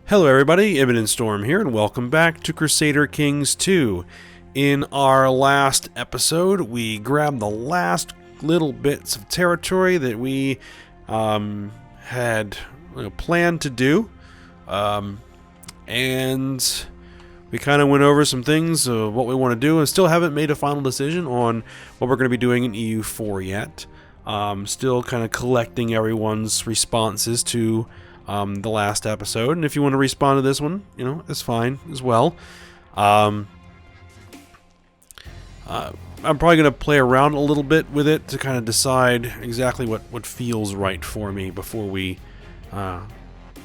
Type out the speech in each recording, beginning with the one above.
Hello everybody, Imminent Storm here, and welcome back to Crusader Kings II. In our last episode, we grabbed the last little bits of territory that we had planned to do, and we kind of went over some things of what we want to do, and still haven't made a final decision on what we're going to be doing in EU4 yet. Still kind of collecting everyone's responses to the last episode, and if you want to respond to this one, it's fine as well. I'm probably going to play around a little bit with it to kind of decide exactly what feels right for me before we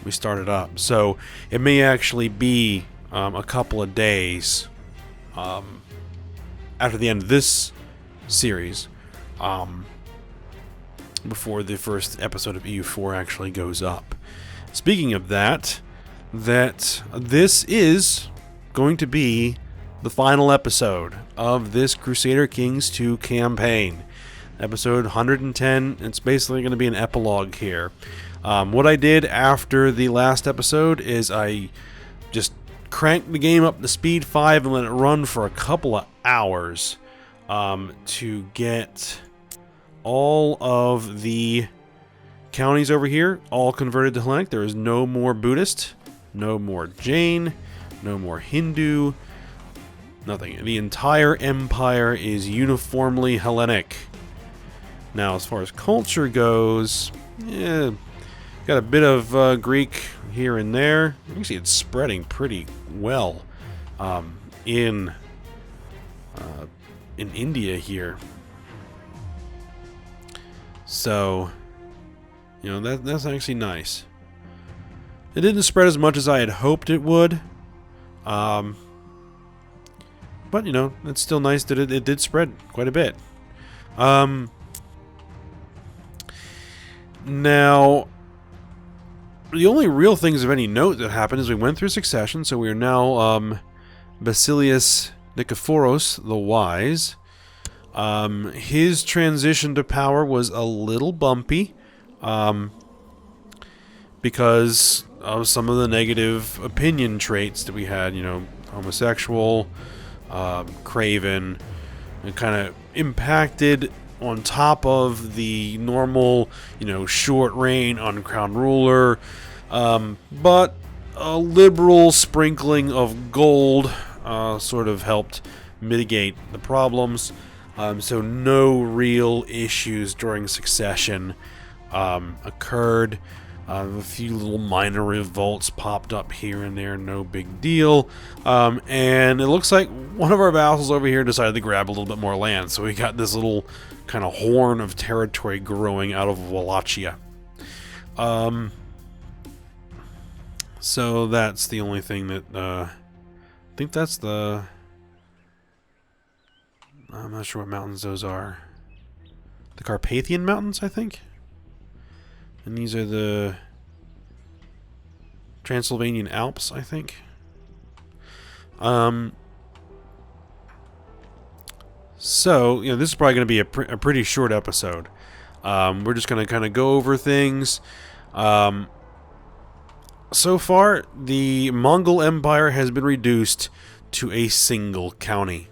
start it up. So it may actually be a couple of days after the end of this series before the first episode of EU4 actually goes up. Speaking of that this is going to be the final episode of this Crusader Kings II campaign. Episode 110, it's basically going to be an epilogue here. What I did after the last episode is I just cranked the game up to speed 5 and let it run for a couple of hours to get all of the counties over here all converted to Hellenic. There is no more Buddhist, no more Jain, no more Hindu, nothing. The entire empire is uniformly Hellenic. Now, as far as culture goes, got a bit of Greek here and there. You can see it's spreading pretty well in India here. So that's actually nice. It didn't spread as much as I had hoped it would. But, it's still nice that it did spread quite a bit. Now, the only real things of any note that happened is we went through succession, so we are now Basilius Nikephoros the Wise. His transition to power was a little bumpy. Because of some of the negative opinion traits that we had, homosexual, craven, and kind of impacted on top of the normal, short reign, uncrowned ruler, but a liberal sprinkling of gold sort of helped mitigate the problems. So no real issues during succession occurred. A few little minor revolts popped up here and there, no big deal. And it looks like one of our vassals over here decided to grab a little bit more land, so we got this little kind of horn of territory growing out of Wallachia. So that's the only thing that I think that's the... I'm not sure what mountains those are. The Carpathian Mountains, I think? And these are the Transylvanian Alps, I think. So, this is probably going to be a pretty short episode. We're just going to kind of go over things. So far, the Mongol Empire has been reduced to a single county.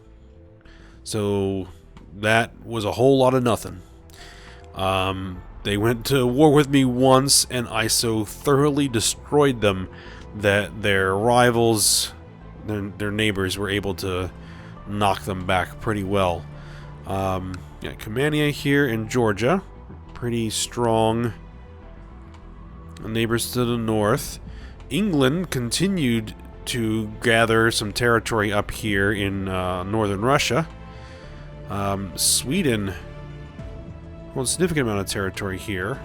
So, that was a whole lot of nothing. They went to war with me once, and I so thoroughly destroyed them that their rivals, their neighbors, were able to knock them back pretty well. Got Camannia here in Georgia, pretty strong neighbors to the north. England continued to gather some territory up here in northern Russia. Sweden, well, a significant amount of territory here,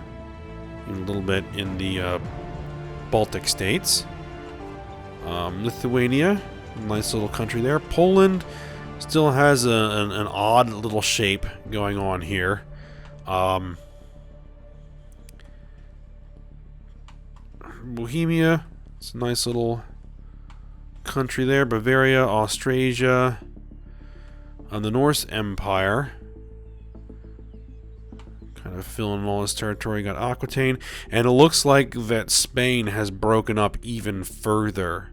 and a little bit in the Baltic states. Lithuania, nice little country there. Poland still has an odd little shape going on here. Bohemia, it's a nice little country there. Bavaria, Austrasia, the Norse Empire. kind of filling all his territory. Got Aquitaine, and it looks like that Spain has broken up even further.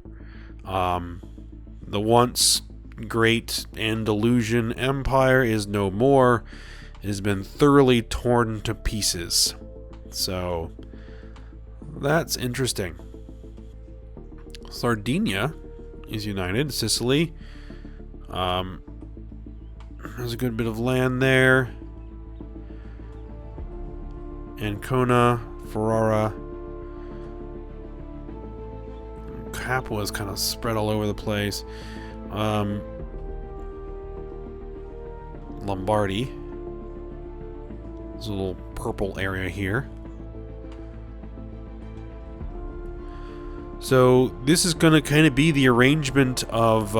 The once great Andalusian Empire is no more. It has been thoroughly torn to pieces. So that's interesting. Sardinia is united. Sicily. There's a good bit of land there. Ancona, Ferrara. Capua is kind of spread all over the place. Lombardy. There's a little purple area here. So this is going to kind of be the arrangement of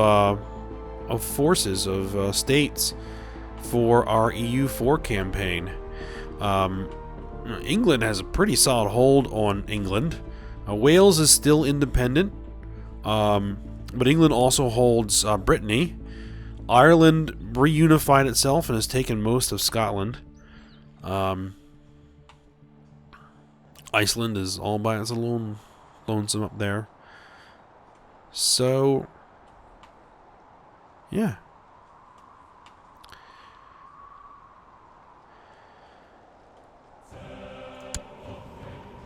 forces, of states for our EU4 campaign. England has a pretty solid hold on England. Wales is still independent, but England also holds Brittany. Ireland reunified itself and has taken most of Scotland. Iceland is all by its own lonesome up there. So, yeah.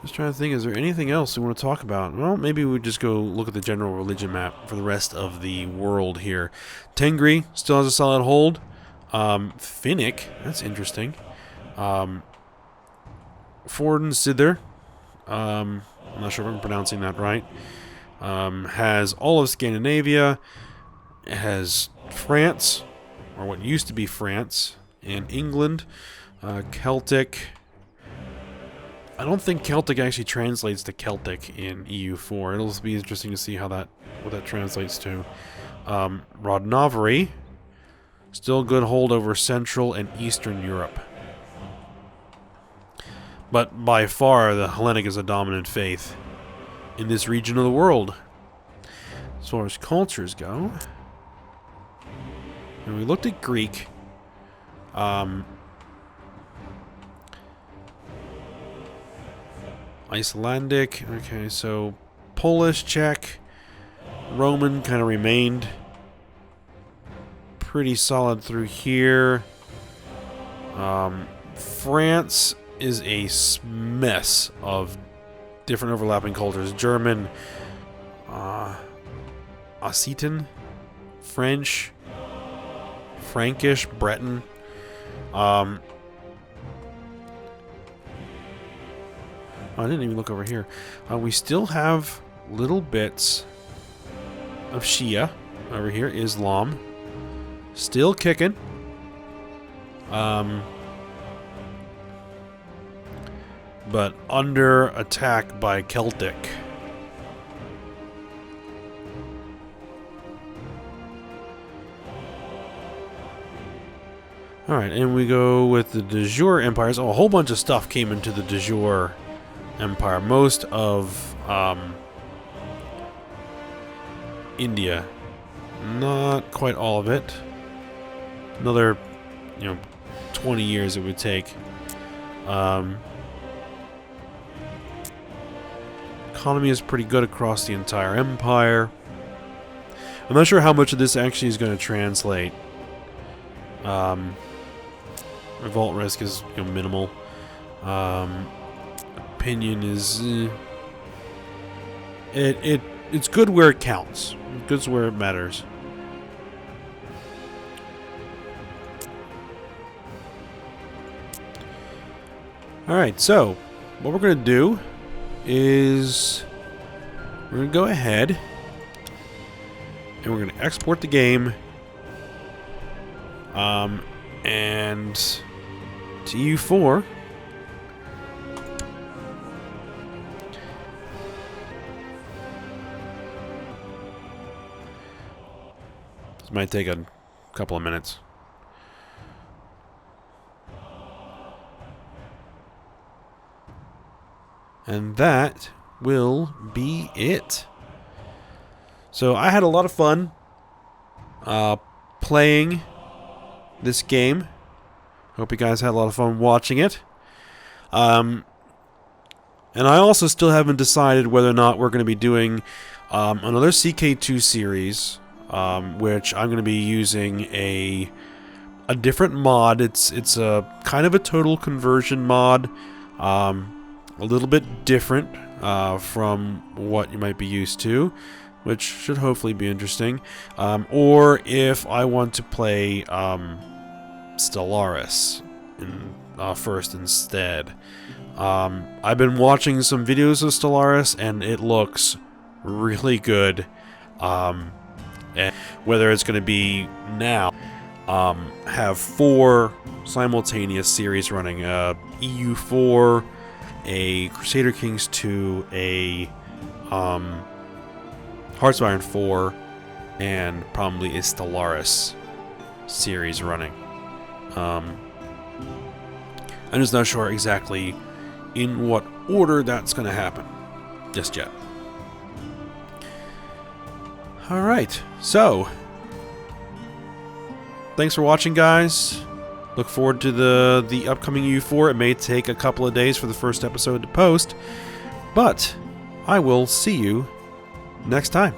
Just trying to think, is there anything else we want to talk about? Well, maybe we just go look at the general religion map for the rest of the world here. Tengri still has a solid hold. Finnic, that's interesting. Ford and Sidder, I'm not sure if I'm pronouncing that right, has all of Scandinavia. It has France, or what used to be France, and England. Celtic. I don't think Celtic actually translates to Celtic in EU4. It'll be interesting to see what that translates to. Rodnovery, still good hold over Central and Eastern Europe. But by far, the Hellenic is a dominant faith in this region of the world. As far as cultures go, and we looked at Greek. Icelandic, okay, so Polish, Czech, Roman kind of remained pretty solid through here. France is a mess of different overlapping cultures. German, Occitan, French, Frankish, Breton. I didn't even look over here. We still have little bits of Shia over here. Islam. Still kicking. But under attack by Celtic. Alright, and we go with the de jure empires. Oh, a whole bunch of stuff came into the de jure empire. Most of India. Not quite all of it. Another, 20 years it would take. Economy is pretty good across the entire empire. I'm not sure how much of this actually is going to translate. Revolt risk is minimal. Opinion is it's good where it counts. Good's where it matters. Alright, so what we're going to do is we're going to go ahead and we're going to export the game and to EU4. This might take a couple of minutes. And that will be it. So I had a lot of fun playing this game. Hope you guys had a lot of fun watching it. And I also still haven't decided whether or not we're going to be doing another CK2 series, which I'm going to be using a different mod. It's a kind of a total conversion mod, a little bit different from what you might be used to, which should hopefully be interesting. Or if I want to play Stellaris first instead. I've been watching some videos of Stellaris, and it looks really good. And whether it's going to be now, have 4 simultaneous series running: EU4, a Crusader Kings II, a Hearts of Iron 4, and probably a Stellaris series running. I'm just not sure exactly in what order that's going to happen just yet. Alright, so thanks for watching, guys. Look forward to the upcoming U4. It may take a couple of days for the first episode to post, but I will see you next time.